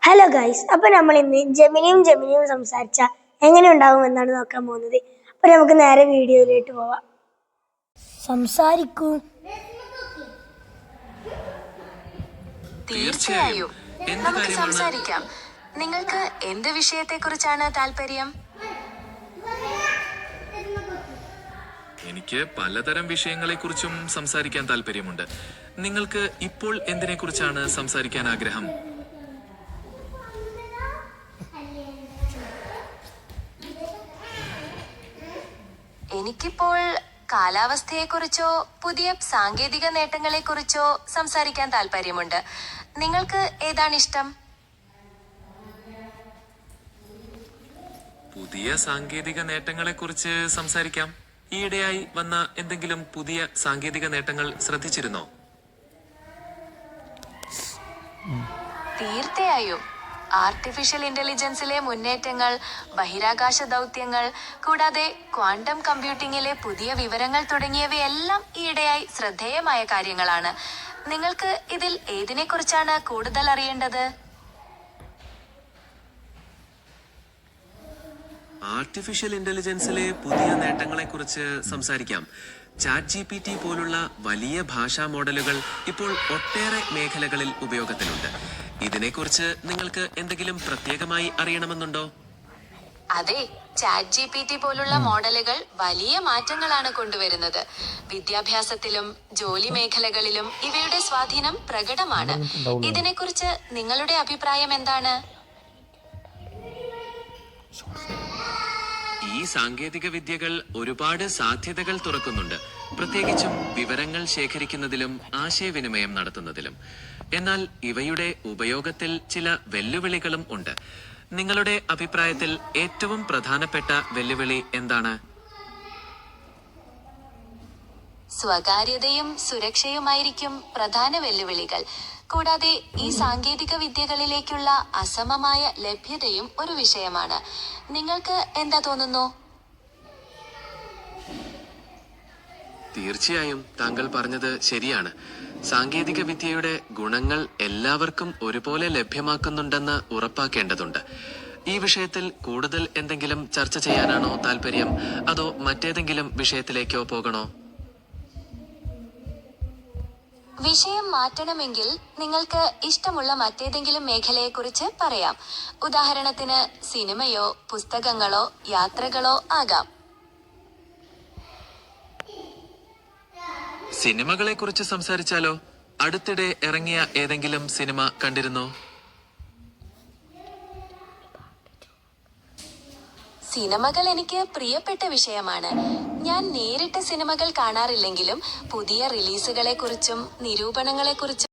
Hello guys, അപ്പോൾ നമ്മൾ ഇന്ന് ജെമിനിയും സംസാരിച്ച എങ്ങനെ ഉണ്ടാവുമെന്നാണ് നോക്കാൻ പോകുന്നത്. അപ്പോൾ നമുക്ക് നേരെ വീഡിയോയിലേക്ക് പോവാം. സംസാരിക്കൂ. തീർച്ചയായും നമുക്ക് സംസാരിക്കാം. നിങ്ങൾക്ക് എന്ത് വിഷയത്തെക്കുറിച്ചാണ് താല്പര്യം? എനിക്ക് പലതരം വിഷയങ്ങളെക്കുറിച്ചും സംസാരിക്കാൻ താല്പര്യമുണ്ട്. നിങ്ങൾക്ക് ഇപ്പോൾ എന്തിനെക്കുറിച്ചാണ് സംസാരിക്കാൻ ആഗ്രഹം? എനിക്കിപ്പോൾ കാലാവസ്ഥയെക്കുറിച്ചോ പുതിയ സാങ്കേതിക നേട്ടങ്ങളെക്കുറിച്ചോ സംസാരിക്കാൻ താല്പര്യമുണ്ട്. നിങ്ങൾക്ക് ഏതാണ് ഇഷ്ടം? പുതിയ സാങ്കേതിക നേട്ടങ്ങളെക്കുറിച്ച് സംസാരിക്കാം. ഈയിടെയായി വന്ന എന്തെങ്കിലും പുതിയ സാങ്കേതിക നേട്ടങ്ങൾ ശ്രദ്ധിച്ചിരുന്നോ? തീർച്ചയായും. ആർട്ടിഫിഷ്യൽ ഇന്റലിജൻസിലെ മുന്നേറ്റങ്ങൾ, ബഹിരാകാശ ദൗത്യങ്ങൾ, കൂടാതെ ക്വാണ്ടം കമ്പ്യൂട്ടിംഗിലെ പുതിയ വിവരങ്ങൾ തുടങ്ങിയവയെല്ലാം ഈയിടെയായി ശ്രദ്ധേയമായ കാര്യങ്ങളാണ്. നിങ്ങൾക്ക് ഇതിൽ ഏതിനെക്കുറിച്ചാണ് കൂടുതൽ അറിയേണ്ടത്? ആർട്ടിഫിഷ്യൽ ഇന്റലിജൻസിലെ പുതിയ നേട്ടങ്ങളെക്കുറിച്ച് സംസാരിക്കാം. ChatGPT പോലുള്ള വലിയ ഭാഷാ മോഡലുകൾ ഇപ്പോൾ ഒട്ടേറെ മേഖലകളിൽ ഉപയോഗത്തിലുണ്ട്. ഇതിനെക്കുറിച്ച് നിങ്ങൾക്ക് എന്തെങ്കിലും പ്രത്യേകമായി അറിയണമെന്നുണ്ടോ? അതെ, ChatGPT പോലുള്ള മോഡലുകൾ വലിയ മാറ്റങ്ങളാണ് കൊണ്ടുവരുന്നത്. വിദ്യാഭ്യാസത്തിലും ജോലി മേഖലകളിലും ഇവയുടെ സ്വാധീനം പ്രകടമാണ്. ഇതിനെക്കുറിച്ച് നിങ്ങളുടെ അഭിപ്രായം എന്താണ്? ഈ സാങ്കേതിക വിദ്യകൾ ഒരുപാട് സാധ്യതകൾ തുറക്കുന്നുണ്ട്, പ്രത്യേകിച്ചും വിവരങ്ങൾ ശേഖരിക്കുന്നതിലും ആശയവിനിമയം നടത്തുന്നതിലും. എന്നാൽ ഇവയുടെ ഉപയോഗത്തിൽ ചില വെല്ലുവിളികളും ഉണ്ട്. നിങ്ങളുടെ അഭിപ്രായത്തിൽ ഏറ്റവും പ്രധാനപ്പെട്ട വെല്ലുവിളി എന്താണ്? സ്വകാര്യതയും സുരക്ഷയുമായിരിക്കും പ്രധാന വെല്ലുവിളികൾ. കൂടാതെ ഈ സാങ്കേതിക വിദ്യകളിലേക്കുള്ള അസമമായ ലഭ്യതയും ഒരു വിഷയമാണ്. നിങ്ങൾക്ക് എന്താ തോന്നുന്നു? തീർച്ചയായും താങ്കൾ പറഞ്ഞത് ശരിയാണ്. സാങ്കേതിക വിദ്യയുടെ ഗുണങ്ങൾ എല്ലാവർക്കും ഒരുപോലെ ലഭ്യമാക്കുന്നുണ്ടെന്ന് ഉറപ്പാക്കേണ്ടതുണ്ട്. ഈ വിഷയത്തിൽ കൂടുതൽ എന്തെങ്കിലും ചർച്ച ചെയ്യാനാണോ താല്പര്യം, അതോ മറ്റേതെങ്കിലും വിഷയത്തിലേക്കോ പോകണോ? വിഷയം മാറ്റണമെങ്കിൽ നിങ്ങൾക്ക് ഇഷ്ടമുള്ള മറ്റേതെങ്കിലും മേഖലയെക്കുറിച്ച് പറയാം. ഉദാഹരണത്തിന് സിനിമയോ പുസ്തകങ്ങളോ യാത്രകളോ ആകാം. സിനിമകളെ കുറിച്ച് സംസാരിച്ചാലോ? അടുത്തിടെ ഇറങ്ങിയ ഏതെങ്കിലും സിനിമ കണ്ടിരുന്നോ? സിനിമകൾ എനിക്ക് പ്രിയപ്പെട്ട വിഷയമാണ്. ഞാൻ നേരിട്ട് സിനിമകൾ കാണാറില്ലെങ്കിലും പുതിയ റിലീസുകളെക്കുറിച്ചും നിരൂപണങ്ങളെക്കുറിച്ചും